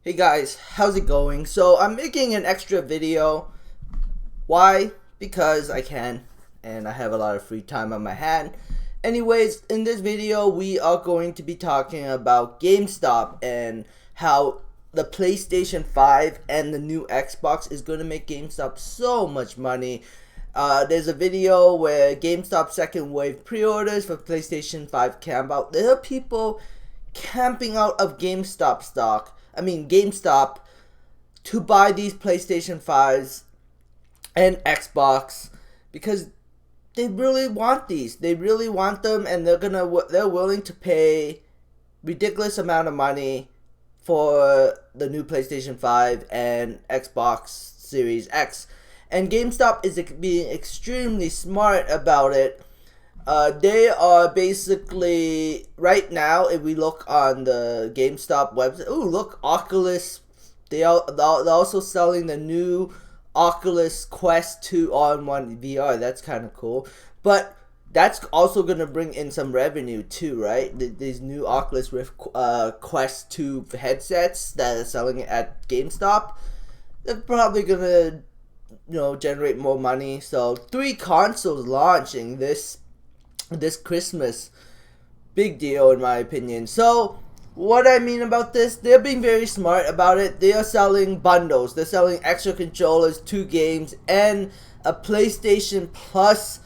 Hey guys, how's it going? So I'm making an extra video. Why? Because I can, and I have a lot of free time on my hand. Anyways, in this video we are going to be talking about GameStop and how the PlayStation 5 and the new Xbox is going to make GameStop so much money. There's a video where GameStop second wave pre-orders for PlayStation 5 camp out. There are people camping out of GameStop to buy these PlayStation 5s and Xbox because they really want these. They really want them, and they're willing to pay ridiculous amount of money for the new PlayStation 5 and Xbox Series X. And GameStop is being extremely smart about it. They are basically, right now, if we look on the GameStop website, ooh, look, Oculus, they're also selling the new Oculus Quest 2 all-in-one VR. That's kind of cool. But that's also going to bring in some revenue too, right? These new Oculus Rift Quest 2 headsets that are selling at GameStop, they're probably going to, generate more money. So 3 consoles launching this Christmas. Big deal in my opinion. So what I mean about this, they're being very smart about it. They are selling bundles. They're selling extra controllers, 2 games, and a PlayStation Plus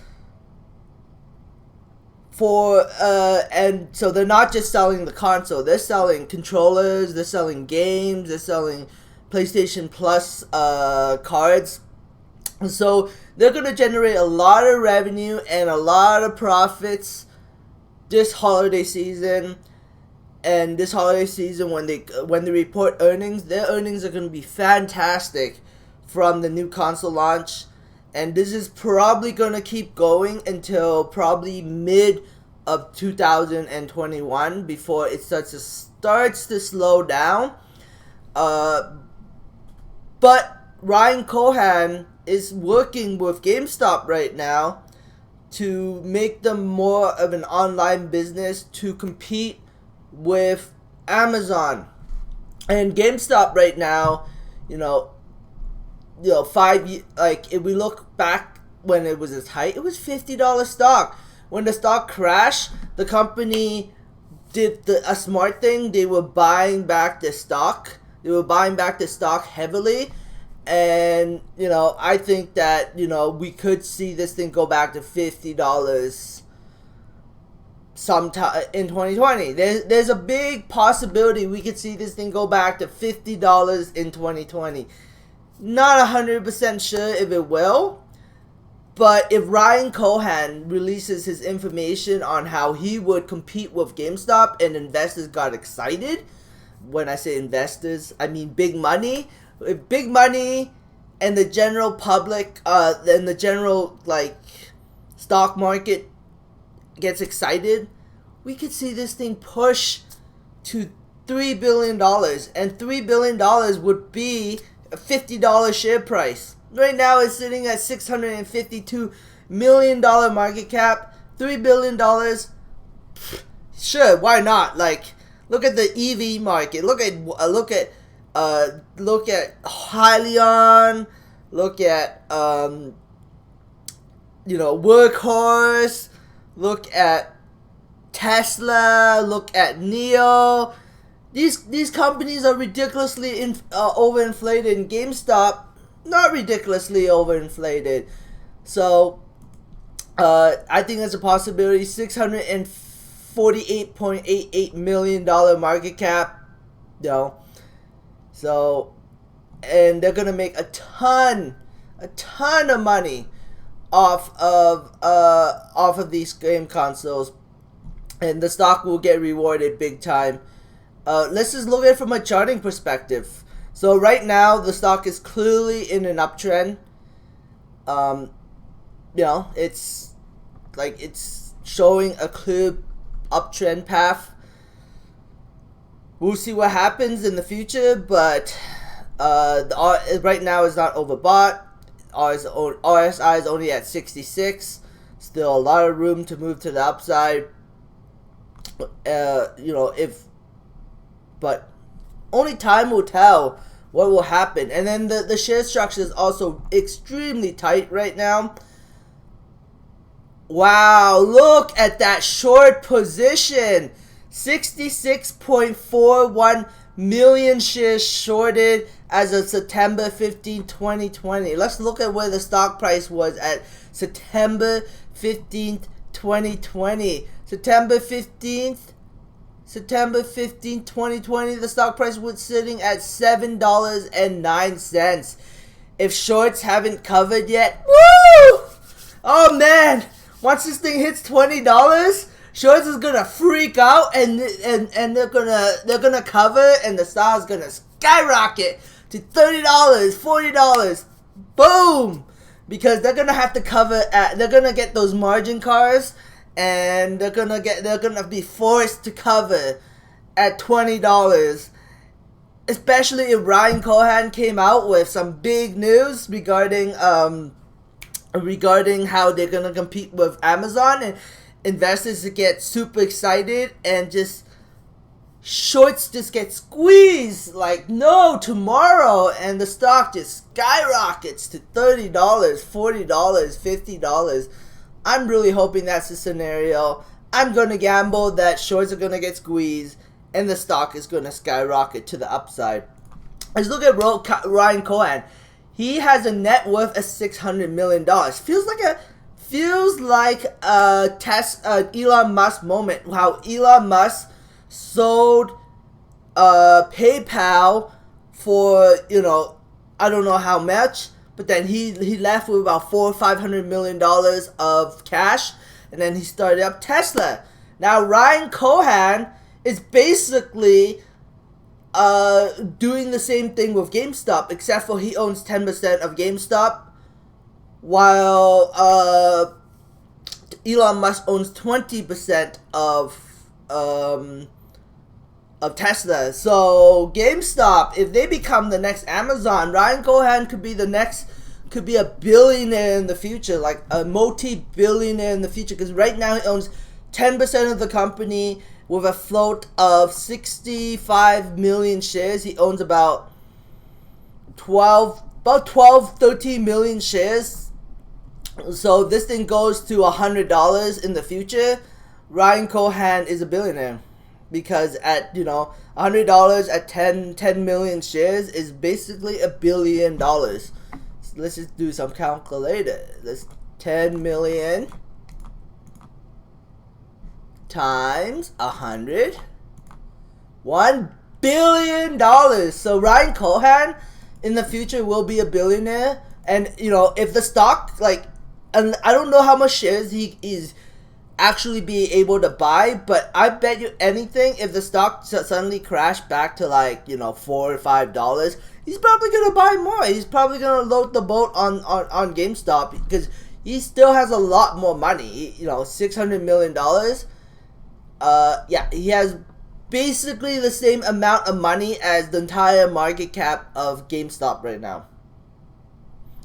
for and so they're not just selling the console. They're selling controllers, they're selling games, they're selling PlayStation Plus cards. So they're going to generate a lot of revenue and a lot of profits this holiday season. And this holiday season, when they report earnings, their earnings are going to be fantastic from the new console launch. And this is probably going to keep going until probably mid of 2021 before it starts to slow down. But Ryan Cohan is working with GameStop right now to make them more of an online business to compete with Amazon. And GameStop right now, if we look back when it was its height, it was $50 stock. When the stock crashed, the company did a smart thing. They were buying back the stock. They were buying back the stock heavily. And, I think that, we could see this thing go back to $50 sometime in 2020. There's a big possibility we could see this thing go back to $50 in 2020. Not 100% sure if it will. But if Ryan Cohan releases his information on how he would compete with GameStop and investors got excited, when I say investors, I mean big money. If big money and the general public, and the general stock market gets excited, we could see this thing push to $3 billion, and $3 billion would be a $50 share price. Right now it's sitting at $652 million market cap. $3 billion, sure, why not? Look at the EV market. Look at Hyliion. Look at Workhorse. Look at Tesla. Look at NIO. These companies are ridiculously overinflated, and GameStop not ridiculously overinflated. So I think there's a possibility. $648.88 million market cap. So, and they're gonna make a ton of money off of these game consoles, and the stock will get rewarded big time. Let's just look at it from a charting perspective. So right now the stock is clearly in an uptrend. It's showing a clear uptrend path. We'll see what happens in the future, but right now it's not overbought. RSI is only at 66. Still a lot of room to move to the upside. But only time will tell what will happen. And then the share structure is also extremely tight right now. Wow, look at that short position. 66.41 million shares shorted as of September 15, 2020. Let's look at where the stock price was at September 15th, 2020. September 15th, 2020, the stock price was sitting at $7.09. If shorts haven't covered yet, woo! Oh man, once this thing hits $20, shorts is gonna freak out and they're gonna cover, and the stock is gonna skyrocket to $30, $40. Boom! Because they're gonna have to cover they're gonna get those margin cars, and they're gonna be forced to cover at $20. Especially if Ryan Cohen came out with some big news regarding how they're gonna compete with Amazon, and investors get super excited, and just shorts just get squeezed like no tomorrow, and the stock just skyrockets to $30, $40, $50. I'm really hoping that's the scenario. I'm gonna gamble that shorts are gonna get squeezed and the stock is gonna skyrocket to the upside. Let's look at Ryan Cohen. He has a net worth of $600 million. Feels like a Elon Musk moment. How Elon Musk sold PayPal for, I don't know how much, but then he left with about $400 or $500 million of cash, and then he started up Tesla. Now Ryan Cohen is basically doing the same thing with GameStop, except for he owns 10% of GameStop, while Elon Musk owns 20% of Tesla. So GameStop, if they become the next Amazon, Ryan Cohen could be a billionaire in the future, like a multi-billionaire in the future, because right now he owns 10% of the company with a float of 65 million shares. He owns about 13 million shares. So this thing goes to $100 in the future. Ryan Cohen is a billionaire, because at $100 at 10 million shares is basically $1 billion. So let's just do some calculator. Let's 10 million times 100, $1 billion. So Ryan Cohen in the future will be a billionaire. And if the stock, and I don't know how much shares he is actually be able to buy, but I bet you anything, if the stock suddenly crashed back to $4 or $5, he's probably gonna buy more. He's probably gonna load the boat on GameStop, because he still has a lot more money. $600 million. Yeah, he has basically the same amount of money as the entire market cap of GameStop right now.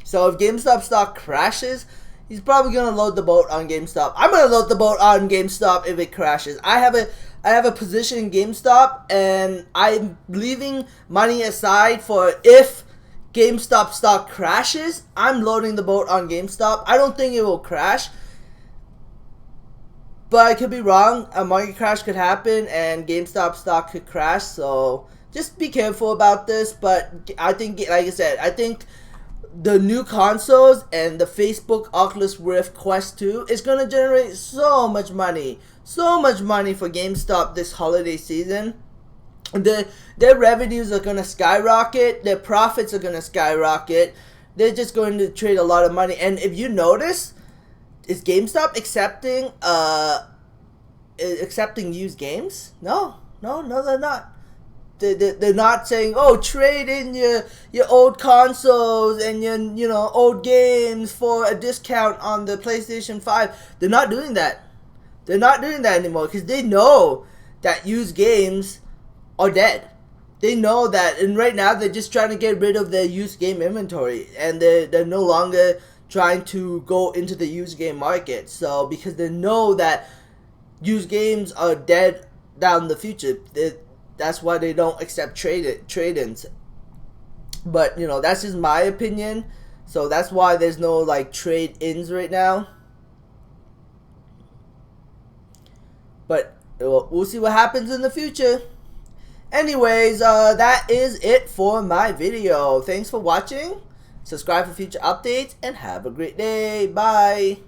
So if GameStop stock crashes, he's probably gonna load the boat on GameStop. I'm gonna load the boat on GameStop if it crashes. I have a position in GameStop, and I'm leaving money aside for if GameStop stock crashes. I'm loading the boat on GameStop. I don't think it will crash, but I could be wrong. A market crash could happen and GameStop stock could crash. So just be careful about this. But I think, like I said, I think the new consoles and the Facebook Oculus Rift Quest 2 is going to generate so much money for GameStop this holiday season. Their revenues are going to skyrocket. Their profits are going to skyrocket. They're just going to trade a lot of money. And if you notice, is GameStop accepting used games? No, they're not. They're not saying, oh, trade in your old consoles and your old games for a discount on the PlayStation 5. They're not doing that. They're not doing that anymore, because they know that used games are dead. They know that, and right now they're just trying to get rid of their used game inventory, and they're no longer trying to go into the used game market. So because they know that used games are dead down the future. that's why they don't accept trade-ins. But that's just my opinion. So that's why there's no like trade-ins right now. But we'll see what happens in the future. Anyways, that is it for my video. Thanks for watching. Subscribe for future updates and have a great day. Bye.